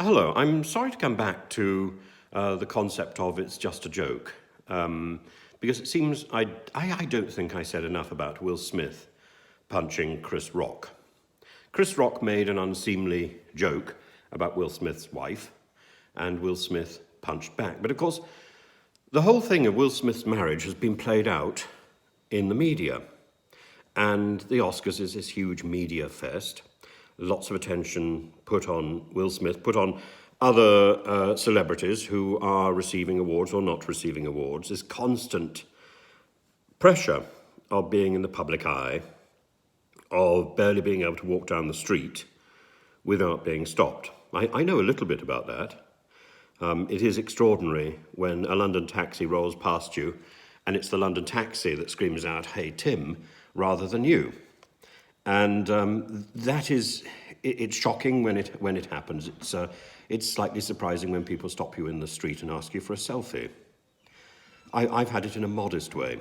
Hello, I'm sorry to come back to the concept of it's just a joke, because it seems I don't think I said enough about Will Smith punching Chris Rock. Chris Rock made an unseemly joke about Will Smith's wife, and Will Smith punched back. But of course, the whole thing of Will Smith's marriage has been played out in the media. And the Oscars is this huge media fest. Lots of attention put on Will Smith, put on other celebrities who are receiving awards or not receiving awards. This constant pressure of being in the public eye, of barely being able to walk down the street without being stopped. I know a little bit about that. It is extraordinary when a London taxi rolls past you and it's the London taxi that screams out, "Hey, Tim," rather than you. And it's shocking when it happens. It's slightly surprising when people stop you in the street and ask you for a selfie. I've had it in a modest way.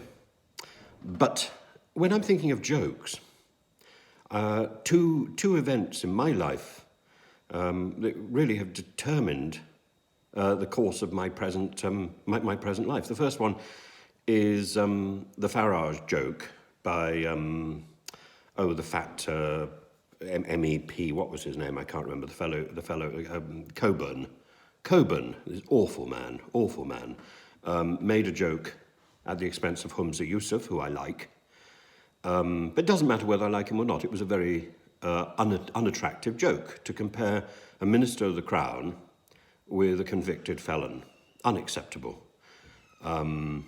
But when I'm thinking of jokes, two events in my life that really have determined the course of my present my present life. The first one is the Farage joke by the fat MEP. What was his name? I can't remember. The fellow Coburn, this awful man, made a joke at the expense of Humza Yousaf, who I like. But it doesn't matter whether I like him or not. It was a very unattractive joke to compare a minister of the Crown with a convicted felon. Unacceptable. And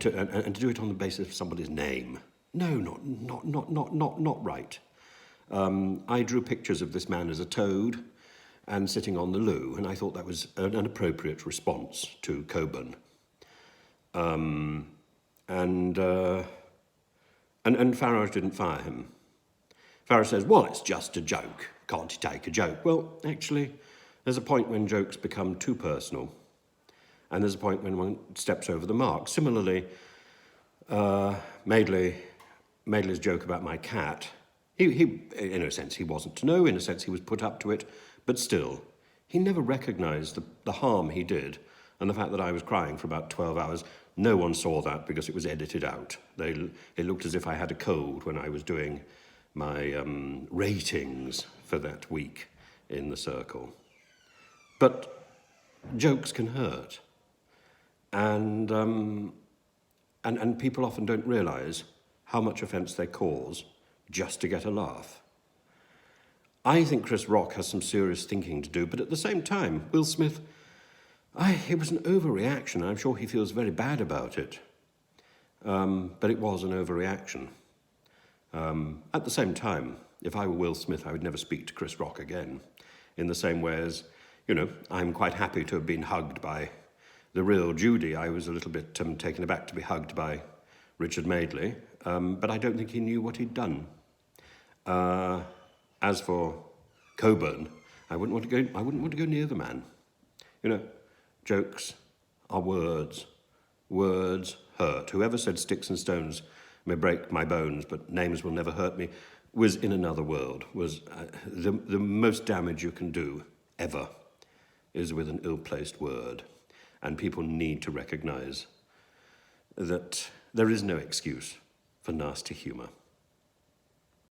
to do it on the basis of somebody's name. No, not right. I drew pictures of this man as a toad and sitting on the loo, and I thought that was an appropriate response to Coburn. And Farage didn't fire him. Farage says, "Well, it's just a joke. Can't you take a joke?" Well, actually, there's a point when jokes become too personal, and there's a point when one steps over the mark. Similarly, Madeley's joke about my cat, he in a sense he wasn't to know, in a sense he was put up to it, but still, he never recognised the harm he did, and the fact that I was crying for about 12 hours. No one saw that because it was edited out. It looked as if I had a cold when I was doing my ratings for that week in the Circle. But jokes can hurt, and people often don't realise how much offence they cause just to get a laugh. I think Chris Rock has some serious thinking to do, but at the same time, Will Smith, it was an overreaction. I'm sure he feels very bad about it, but it was an overreaction. At the same time, if I were Will Smith, I would never speak to Chris Rock again, in the same way as, I'm quite happy to have been hugged by the real Judy. I was a little bit taken aback to be hugged by Richard Madeley, but I don't think he knew what he'd done. As for Coburn, I wouldn't want to go near the man. Jokes are words. Words hurt. Whoever said sticks and stones may break my bones, but names will never hurt me, was in another world. Was the most damage you can do ever is with an ill-placed word. And people need to recognise that there is no excuse for nasty humour.